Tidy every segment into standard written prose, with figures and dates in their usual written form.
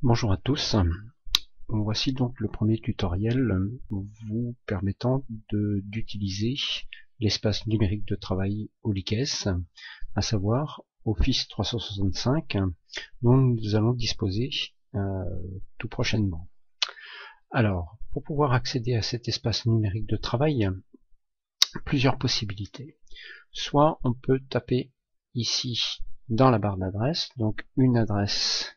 Bonjour à tous. Voici donc le premier tutoriel vous permettant d'utiliser l'espace numérique de travail au LICES, à savoir Office 365, dont nous allons disposer tout prochainement. Alors, pour pouvoir accéder à cet espace numérique de travail, plusieurs possibilités. Soit on peut taper ici dans la barre d'adresse, donc une adresse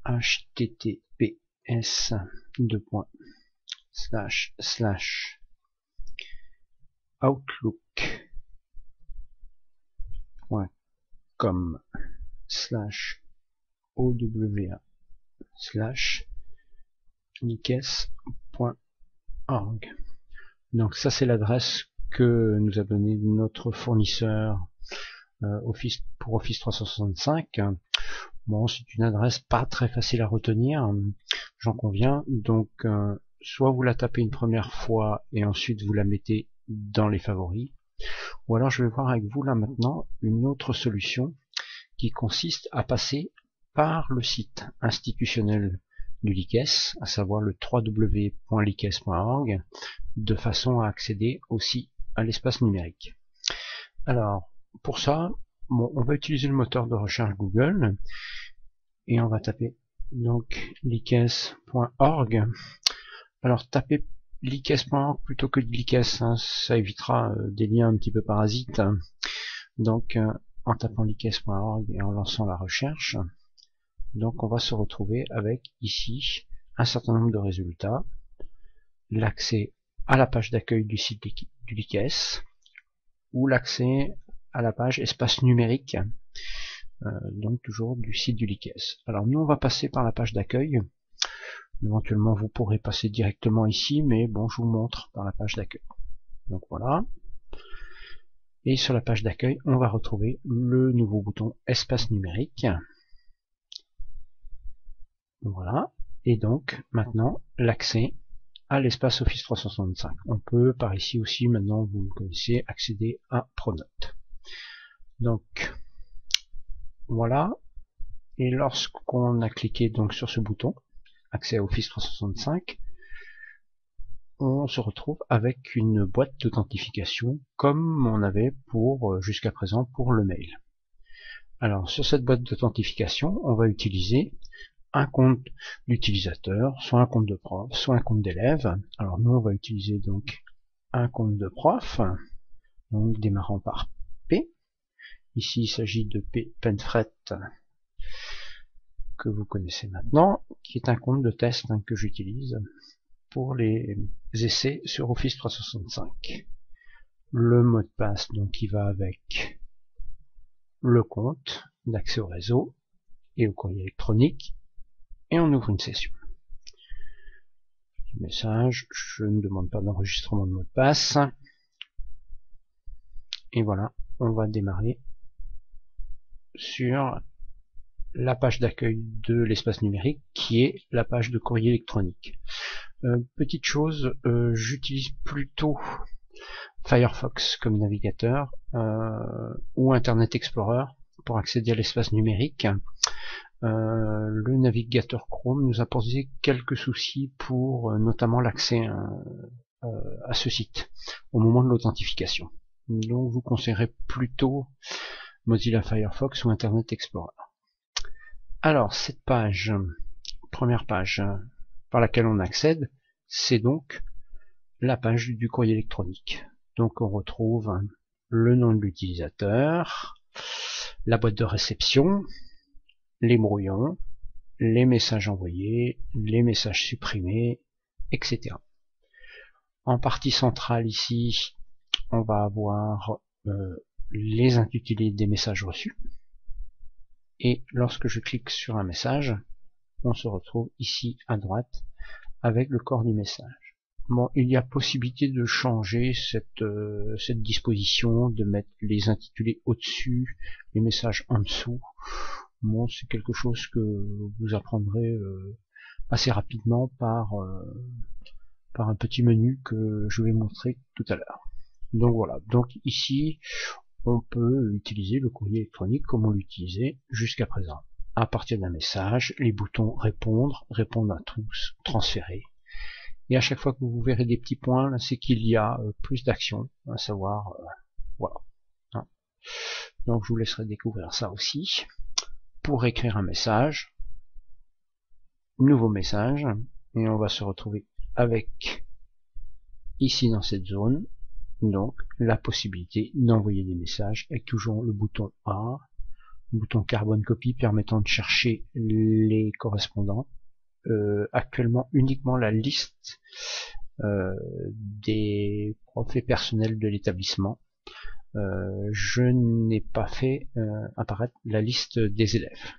outlook.com/owa/lices.org. Donc ça c'est l'adresse que nous a donné notre fournisseur pour Office 365. Bon, c'est une adresse pas très facile à retenir, j'en conviens, donc soit vous la tapez une première fois et ensuite vous la mettez dans les favoris, ou alors je vais voir avec vous là maintenant une autre solution qui consiste à passer par le site institutionnel du LICES, à savoir le www.lices.org, de façon à accéder aussi à l'espace numérique. Alors, pour ça, bon, on va utiliser le moteur de recherche Google, et on va taper donc lices.org. Alors tapez lices.org plutôt que lices, hein, ça évitera des liens un petit peu parasites. Donc en tapant lices.org et en lançant la recherche, donc on va se retrouver avec ici un certain nombre de résultats, l'accès à la page d'accueil du site du LICES, ou l'accès à la page espace numérique, donc toujours du site du LICES. Alors nous on va passer par la page d'accueil. Éventuellement vous pourrez passer directement ici, mais bon, je vous montre par la page d'accueil. Donc voilà. Et sur la page d'accueil, on va retrouver le nouveau bouton espace numérique. Voilà. Et donc maintenant l'accès à l'espace Office 365. On peut par ici aussi, maintenant vous le connaissez, accéder à Pronote. Donc voilà. Et lorsqu'on a cliqué donc sur ce bouton accès à Office 365, on se retrouve avec une boîte d'authentification comme on avait pour jusqu'à présent pour le mail. Alors sur cette boîte d'authentification, on va utiliser un compte d'utilisateur, soit un compte de prof, soit un compte d'élève. Alors nous on va utiliser donc un compte de prof, donc démarrant par P. Ici il s'agit de P Penfret, que vous connaissez maintenant, qui est un compte de test que j'utilise pour les essais sur Office 365. Le mot de passe donc qui va avec le compte d'accès au réseau et au courrier électronique, et on ouvre une session. Message, je ne demande pas d'enregistrement de mot de passe, et voilà, on va démarrer sur la page d'accueil de l'espace numérique qui est la page de courrier électronique. Petite chose, j'utilise plutôt Firefox comme navigateur ou Internet Explorer pour accéder à l'espace numérique. Le navigateur Chrome nous a posé quelques soucis pour notamment l'accès à ce site au moment de l'authentification. Donc vous conseillerez plutôt Mozilla Firefox ou Internet Explorer. Alors cette page, première page par laquelle on accède, c'est donc la page du courrier électronique. Donc on retrouve le nom de l'utilisateur, la boîte de réception, les brouillons, les messages envoyés, les messages supprimés, etc. En partie centrale ici, on va avoir les intitulés des messages reçus. Et lorsque je clique sur un message, on se retrouve ici à droite avec le corps du message. Bon, il y a possibilité de changer cette disposition, de mettre les intitulés au-dessus, les messages en dessous. Bon, c'est quelque chose que vous apprendrez assez rapidement par un petit menu que je vais montrer tout à l'heure. Donc voilà, donc ici on peut utiliser le courrier électronique comme on l'utilisait jusqu'à présent. à partir d'un message, les boutons répondre, répondre à tous, transférer. Et à chaque fois que vous verrez des petits points, c'est qu'il y a plus d'action, à savoir, voilà. Hein. Donc je vous laisserai découvrir ça aussi. Pour écrire un message, nouveau message, et on va se retrouver avec, ici dans cette zone, donc la possibilité d'envoyer des messages avec toujours le bouton A, le bouton carbone copie permettant de chercher les correspondants. Actuellement uniquement la liste des profs et personnels de l'établissement. Je n'ai pas fait apparaître la liste des élèves.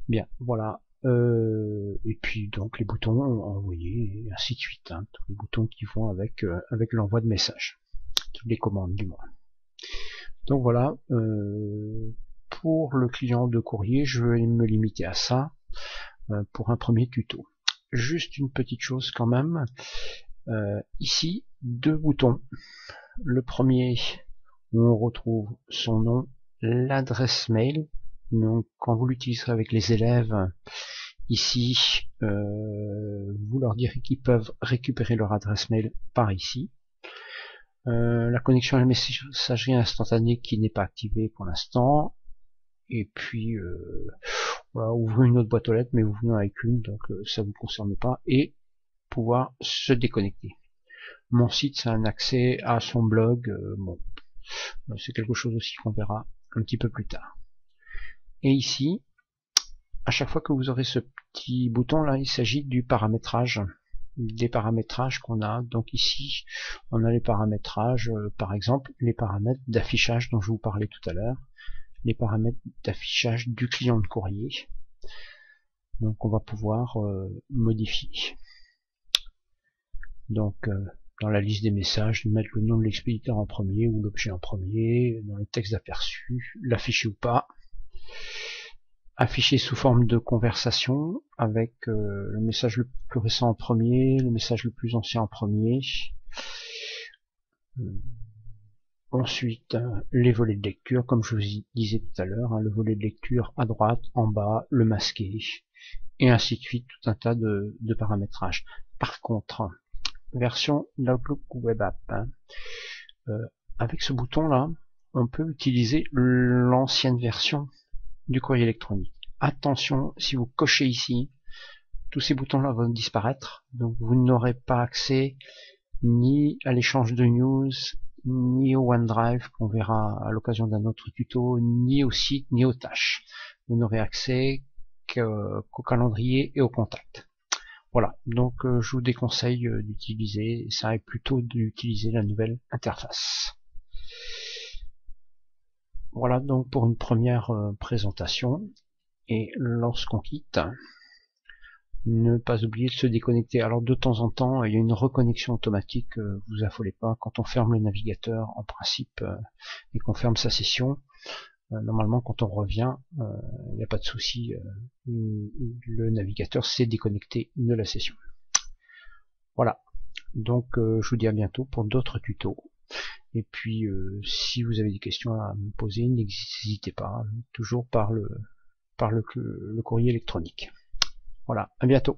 Bien, voilà. Et puis donc les boutons envoyés, et ainsi de suite. Hein, tous les boutons qui vont avec l'envoi de messages, toutes les commandes du moins. Donc voilà. Pour le client de courrier, je vais me limiter à ça pour un premier tuto. Juste une petite chose quand même. Ici, deux boutons. Le premier où on retrouve son nom, l'adresse mail. Donc quand vous l'utiliserez avec les élèves, ici, vous leur direz qu'ils peuvent récupérer leur adresse mail par ici. La connexion à la messagerie instantanée qui n'est pas activée pour l'instant. Et puis voilà, ouvrir une autre boîte aux lettres, mais vous venez avec une, donc ça vous concerne pas. Et pouvoir se déconnecter. Mon site, c'est un accès à son blog. Bon, c'est quelque chose aussi qu'on verra un petit peu plus tard. Et ici, à chaque fois que vous aurez ce petit bouton là, il s'agit du paramétrage, des paramétrages qu'on a. Donc ici, on a les paramétrages, par exemple, les paramètres d'affichage dont je vous parlais tout à l'heure, les paramètres d'affichage du client de courrier. Donc on va pouvoir modifier. Donc dans la liste des messages, mettre le nom de l'expéditeur en premier ou l'objet en premier, dans le texte d'aperçu, l'afficher ou pas. Afficher sous forme de conversation avec le message le plus récent en premier, le message le plus ancien en premier. Ensuite, les volets de lecture, comme je vous disais tout à l'heure, hein, le volet de lecture à droite, en bas, le masqué, et ainsi de suite, tout un tas de paramétrages. Par contre, version d'Outlook Web App, hein, avec ce bouton-là, on peut utiliser l'ancienne version du courrier électronique. Attention, si vous cochez ici, tous ces boutons-là vont disparaître, donc vous n'aurez pas accès ni à l'échange de news, ni au OneDrive qu'on verra à l'occasion d'un autre tuto, ni au site, ni aux tâches. Vous n'aurez accès qu'au calendrier et au contact. Voilà, donc je vous déconseille d'utiliser ça et plutôt d'utiliser la nouvelle interface. Voilà donc pour une première présentation. Et lorsqu'on quitte, ne pas oublier de se déconnecter. Alors de temps en temps, il y a une reconnexion automatique, vous affolez pas, quand on ferme le navigateur en principe et qu'on ferme sa session, normalement quand on revient, il n'y a pas de souci, le navigateur s'est déconnecté de la session. Voilà, donc je vous dis à bientôt pour d'autres tutos. Et puis si vous avez des questions à me poser, n'hésitez pas, toujours par le courrier électronique. Voilà, à bientôt.